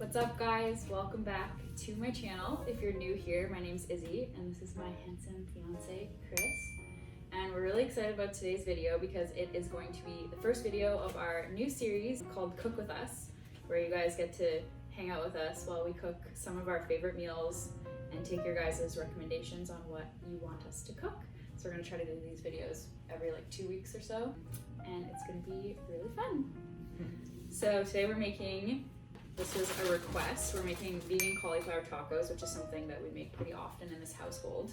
What's up guys? Welcome back to my channel. If you're new here, my name's Izzy and this is my handsome fiance, Chris. And we're really excited about today's video because it is going to be the first video of our new series called Cook With Us, where you guys get to hang out with us while we cook some of our favorite meals and take your guys' recommendations on what you want us to cook. So we're gonna try to do these videos every like 2 weeks or so, and it's gonna be really fun. So today we're making, this was a request, we're making vegan cauliflower tacos, which is something that we make pretty often in this household,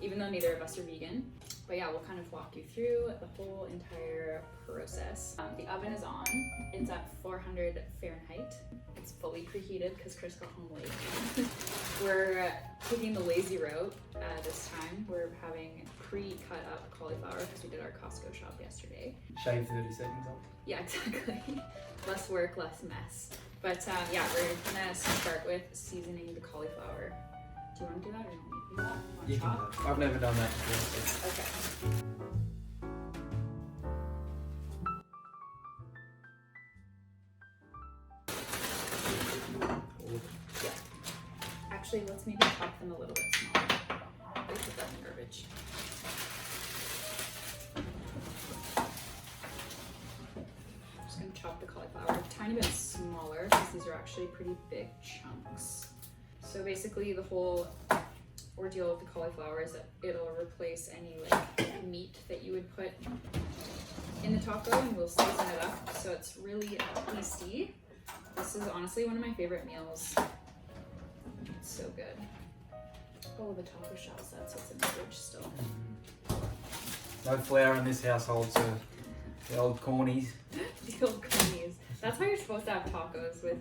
even though neither of us are vegan. But yeah, we'll kind of walk you through the whole entire process. The oven is on, it's at 400 Fahrenheit. It's fully preheated because Chris got home late. We're taking the lazy route this time. We're having pre-cut up cauliflower because we did our Costco shop yesterday. Shave 30 seconds off. Yeah, exactly. Less work, less mess. But yeah, we're gonna start with seasoning the cauliflower. Do you want to do that or do you want me to do that? You can do that. I've never done that before. So. Okay. Yeah. Actually, let's maybe chop them a little bit smaller. We put that in the garbage. I'm just gonna chop the cauliflower a tiny bit smaller because these are actually pretty big chunks. So basically the whole ordeal of the cauliflower is that it'll replace any like meat that you would put in the taco, and we'll season it up so it's really tasty. This is honestly one of my favorite meals. It's so good. Oh, the taco shells, that's what's in the fridge still. No flour in this household, so the old cornies. The old cornies. That's how you're supposed to have tacos, with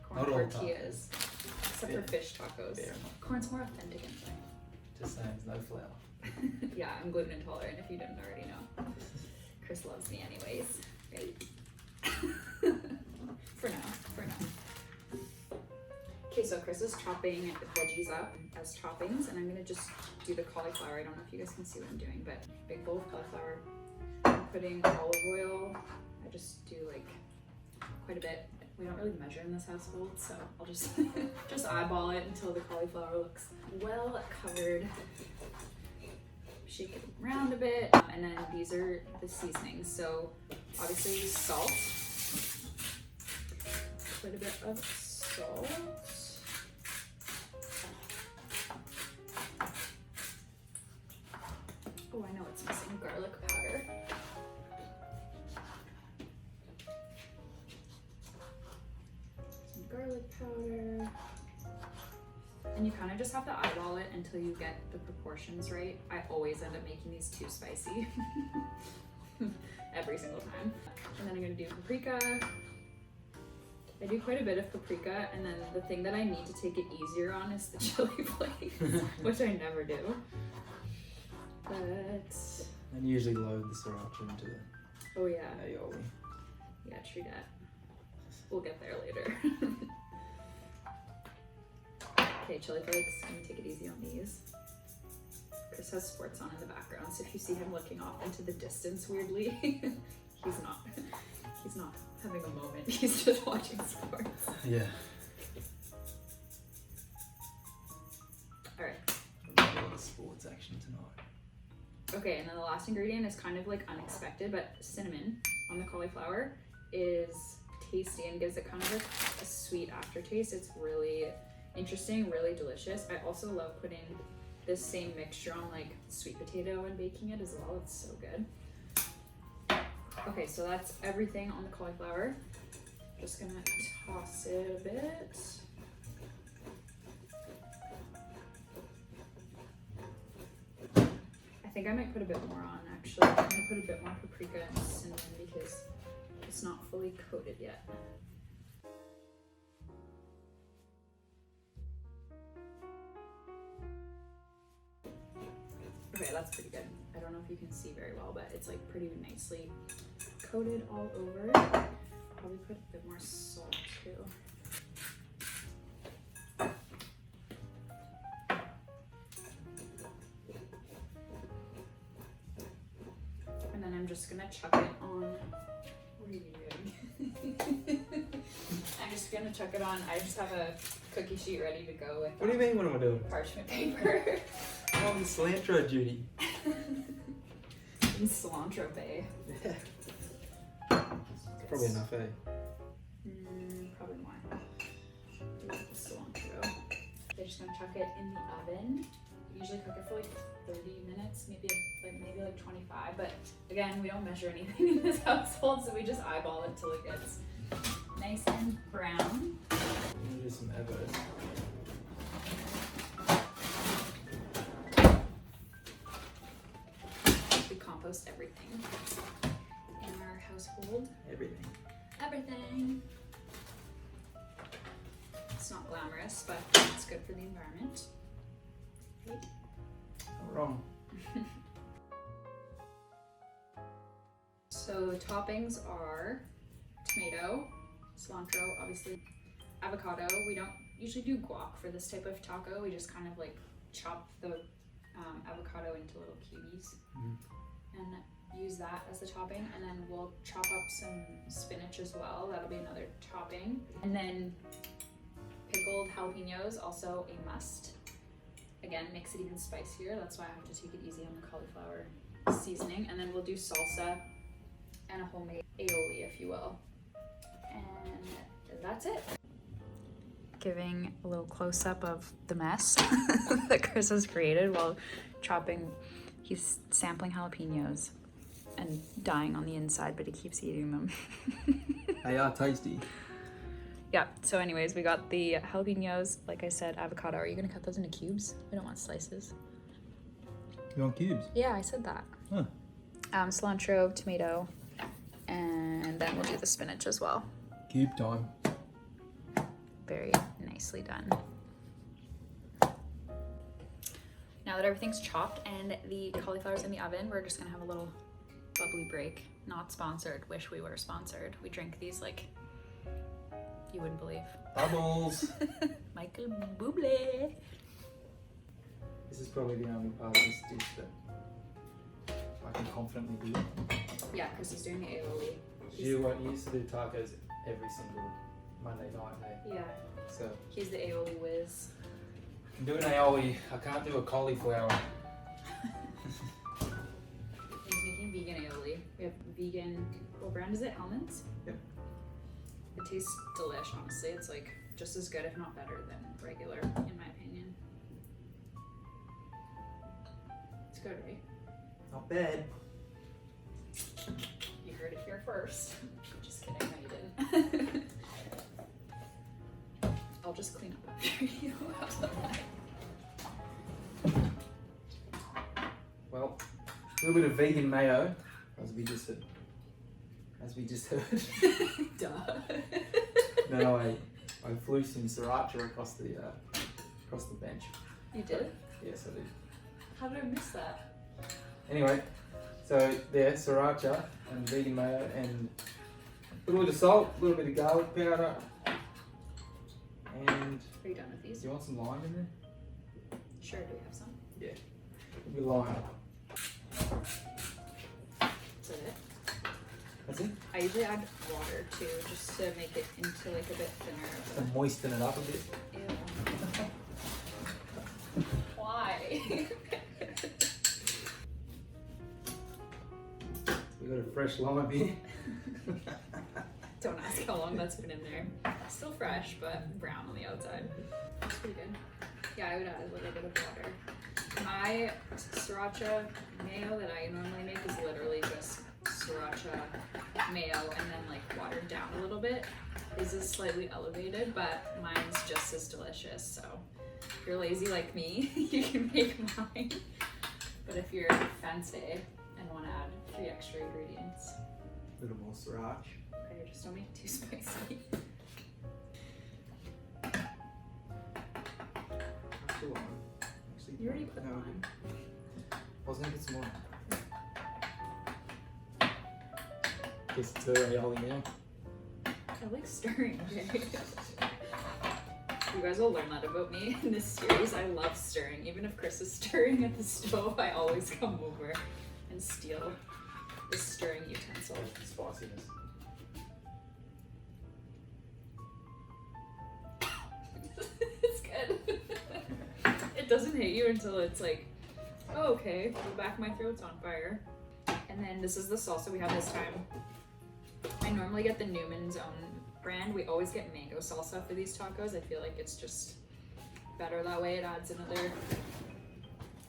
corn Not all tortillas. Except for fish tacos. Fair. Corn's more authentic inside. Just saying, there's no flour. Yeah, I'm gluten intolerant if you didn't already know. Chris loves me anyways, right? For now. Okay, so Chris is chopping the veggies up as toppings, and I'm gonna just do the cauliflower. I don't know if you guys can see what I'm doing, but big bowl of cauliflower. I'm putting olive oil. I just do like quite a bit. We don't really measure in this household, so I'll just just eyeball it until the cauliflower looks well covered. Shake it around a bit, and then these are the seasonings. So obviously salt, quite a bit of salt. Oh, I know it's missing garlic powder. Some garlic powder. And you kind of just have to eyeball it until you get the proportions right. I always end up making these too spicy every single time. And then I'm gonna do paprika. I do quite a bit of paprika, and then the thing that I need to take it easier on is the chili flakes, which I never do. But And usually load the sriracha into the oh yeah, aioli. yeah, true that. We'll get there later. Okay, chili flakes, I'm gonna take it easy on these. Chris has sports on in the background, so if you see him looking off into the distance weirdly, he's not having a moment, he's just watching sports. Yeah. Alright. A lot of sports action tonight. Okay, and then the last ingredient is kind of like unexpected, but cinnamon on the cauliflower is tasty and gives it kind of like a sweet aftertaste. It's really interesting, really delicious. I also love putting this same mixture on like sweet potato and baking it as well. It's so good. Okay, so that's everything on the cauliflower. Just gonna toss it a bit. I think I might put a bit more on actually. I'm gonna put a bit more paprika and cinnamon because it's not fully coated yet. Okay, that's pretty good. I don't know if you can see very well, but it's like pretty nicely coated all over. Probably put a bit more salt too. And then I'm just gonna chuck it on. What are you doing? I'm just gonna chuck it on. I just have a cookie sheet ready to go with What do you mean, what am I doing? parchment paper. I'm on cilantro duty. In cilantro bay. Yeah. Probably enough, eh? Probably more. Do the cilantro. They're just gonna chuck it in the oven. Usually cook it for like 30 minutes, maybe like 25. But again, we don't measure anything in this household, so we just eyeball it till it gets nice and brown. I'm gonna do some avos. We compost everything in our household. Everything. Everything. It's not glamorous, but it's good for the environment. Right? Not wrong. So the toppings are tomato, cilantro, obviously, avocado. We don't usually do guac for this type of taco. We just kind of like chop the avocado into little cubies and use that as the topping. And then we'll chop up some spinach as well. That'll be another topping. And then pickled jalapenos, also a must. Again, makes it even spicier. That's why I have to take it easy on the cauliflower seasoning. And then we'll do salsa and a homemade aioli, if you will. And that's it. Giving a little close-up of the mess that Chris has created while chopping. He's sampling jalapenos and dying on the inside, but he keeps eating them. They are tasty. Yeah, so anyways, we got the jalapenos, like I said, avocado. Are you gonna cut those into cubes? We don't want slices. You want cubes? Yeah, I said that. Huh. Cilantro, tomato, and then we'll do the spinach as well. Cube time. Very nicely done. Now that everything's chopped and the cauliflower's in the oven, we're just gonna have a little bubbly break. Not sponsored, wish we were sponsored. We drink these like you wouldn't believe. Bubbles! Michael Bublé. This is probably the only part of this dish that I can confidently do. Yeah, Chris is doing the aioli. You used to do tacos every single Monday night, eh? Yeah, So he's the aioli whiz. I can do an aioli. I can't do a cauliflower. He's making vegan aioli. We have vegan, what brand is it? Almonds? Yep. It tastes delish, honestly. It's like just as good, if not better, than regular, in my opinion. It's good, right? Not bad. You heard it here first. Just kidding, no you didn't. I'll just clean up after you. Well, a little bit of vegan mayo, as we just heard. Duh. No, I flew some sriracha across the bench. You did? Yes, I did. How did I miss that? Anyway, so there, sriracha and vegan mayo and a little bit of salt, a little bit of garlic powder, and Are you done with these? do you want some lime in there? Sure, do we have some? Yeah, a bit of lime. Is that it? That's it. I usually add water too, just to make it into like a bit thinner. And moisten it up a bit. Ew. Why? We got a fresh lime here. Don't ask how long that's been in there. Still fresh, but brown on the outside. That's pretty good. Yeah, I would add a little bit of water. My sriracha mayo that I normally make is literally just sriracha mayo and then like watered down a little bit. This is slightly elevated, but mine's just as delicious. So if you're lazy like me, you can make mine. But if you're fancy and want to add 3 extra ingredients, A little more sriracha. okay, just don't make it too spicy. Actually, lime. Actually, You already put no, lime. I was gonna get some more. Guess it's aioli now. I like stirring, okay? You guys will learn that about me in this series. I love stirring. Even if Chris is stirring at the stove, I always come over and steal the stirring utensil. Spiciness. It's good. It doesn't hit you until it's like, oh, okay, the back of my throat's on fire. And then this is the salsa we have this time. I normally get the Newman's own brand. We always get mango salsa for these tacos. I feel like it's just better that way. It adds another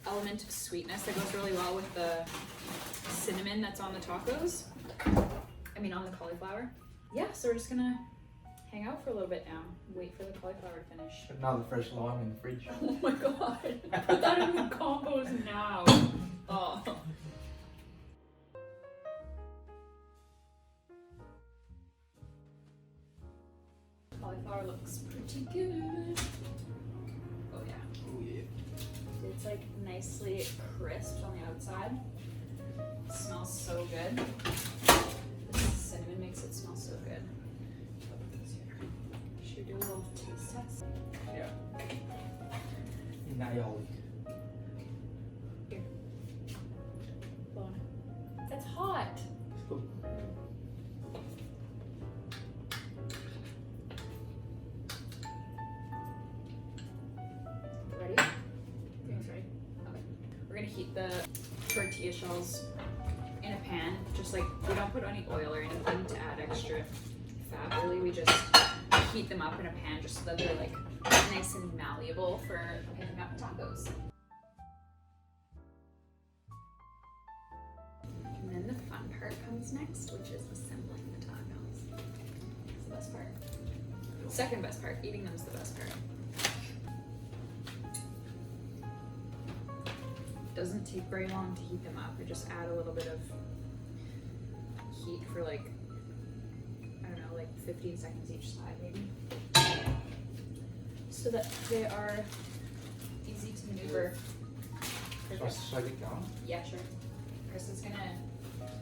element of sweetness that goes really well with the cinnamon that's on the tacos. I mean, on the cauliflower. Yeah, so we're just gonna hang out for a little bit now. Wait for the cauliflower to finish. Another fresh lime in the fridge. Oh my god. Put that in the combos now. Oh. Cauliflower looks pretty good. Oh yeah. Oh yeah. It's like nicely crisped on the outside. It smells so good. This cinnamon makes it smell so good. Should we do a little taste test? Yeah. In aioli. Here. Blow on it. It's hot. Ready? Everything's ready? Okay. We're gonna heat the tortilla shells in a pan. Just like, we don't put any oil or anything to add extra fat really. We just heat them up in a pan just so that they're like nice and malleable for picking up tacos. And then the fun part comes next, which is assembling the tacos. It's the best part. Second best part. Eating them is the best part. Doesn't take very long to heat them up. I just add a little bit of heat for like, I don't know, like 15 seconds each side maybe. So that they are easy to maneuver. Should I get going? Yeah, sure. Chris is gonna,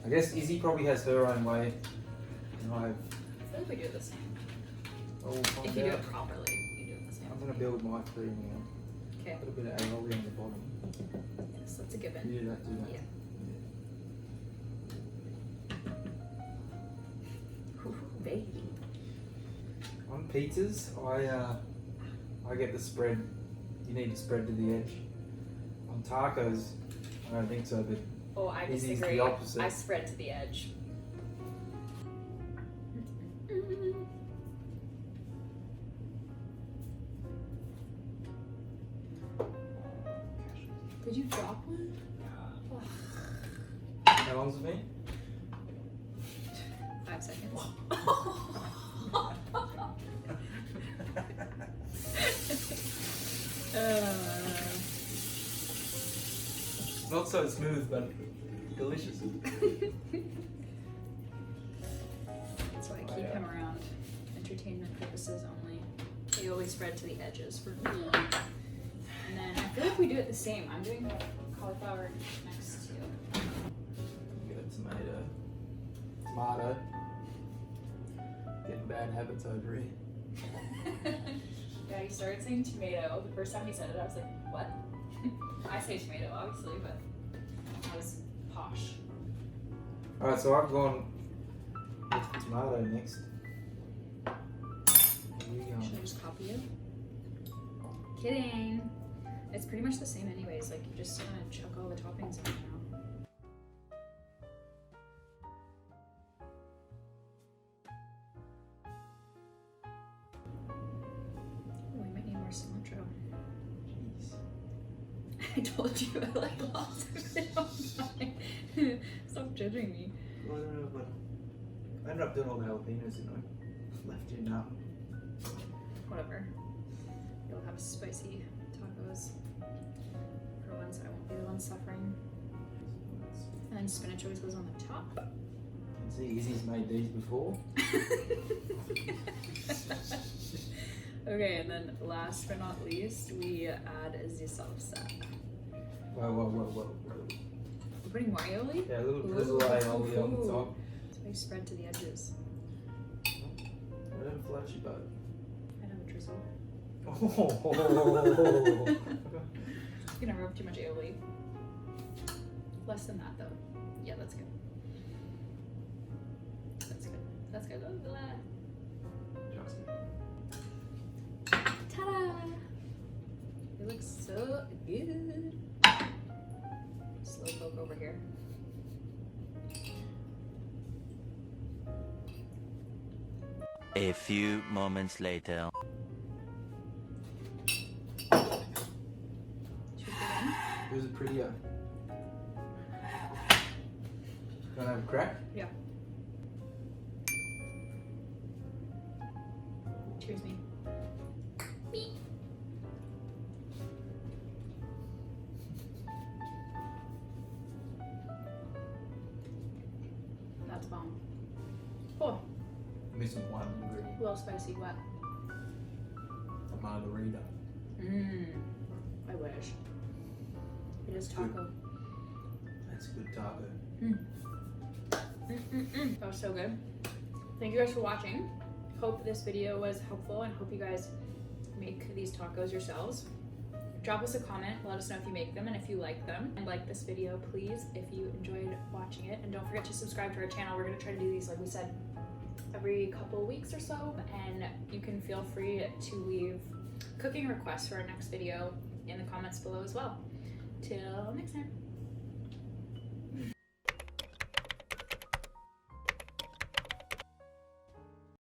I guess Izzy probably has her own way. And I I feel like we do it the same. will If find you do out. it properly, you do it the same. I'm gonna build my cream now. Okay, Put a bit of aioli on the bottom. yes, that's a given. You do that, do that. Yeah. Ooh, baby. On pizzas, I get the spread. You need to spread to the edge. On tacos, I don't think so, but Oh, I Izzy's disagree. the opposite. I spread to the edge. Did you drop one? Oh. How long's it been? 5 seconds. Not so smooth, but delicious. That's why I keep him around. Entertainment purposes only. They always spread to the edges for me. And then I feel like we do it the same. I'm doing cauliflower next to. Get a tomato. Tomato. Getting bad habits over here. Yeah, he started saying tomato. The first time he said it, I was like, what? I say tomato, obviously, but I was posh. Alright, so I've gone with tomato next. Where you Should I going? just copy you? Kidding. It's pretty much the same anyways. Like, you just want to chuck all the toppings in now. Oh, we might need more cilantro. Jeez. I told you I like lots of it on mine. Stop judging me. Well, I don't know, but I ended up doing all the jalapenos, you know. Left you now. Whatever. You'll have spicy tacos. For once, I won't be the one suffering. And then spinach always goes on the top. See, Izzy's made these before. Okay, and then last but not least, we add the salsa. Whoa. We're putting more aioli? Yeah, a little Ooh, drizzle aioli on the ooh. top. So we spread to the edges. Whatever floats your boat. I have a drizzle. Oh. You're gonna rub too much aioli. Less than that though. Yeah, that's good. That's good. That's good. Ta-da! It looks so good. Slow poke over here. A few moments later. Who's it prettier? You wanna have a crack? Yeah. Cheers me. Me. That's bomb. Oh, Missing one ingredient. a little spicy. What? A margarita. I wish. It is taco. That's a good taco. That was so good. Thank you guys for watching. Hope this video was helpful and hope you guys make these tacos yourselves. Drop us a comment, let us know if you make them and if you like them. And like this video, please, if you enjoyed watching it. And don't forget to subscribe to our channel. We're gonna try to do these, like we said, every couple of weeks or so. And you can feel free to leave cooking requests for our next video in the comments below as well. Till next time.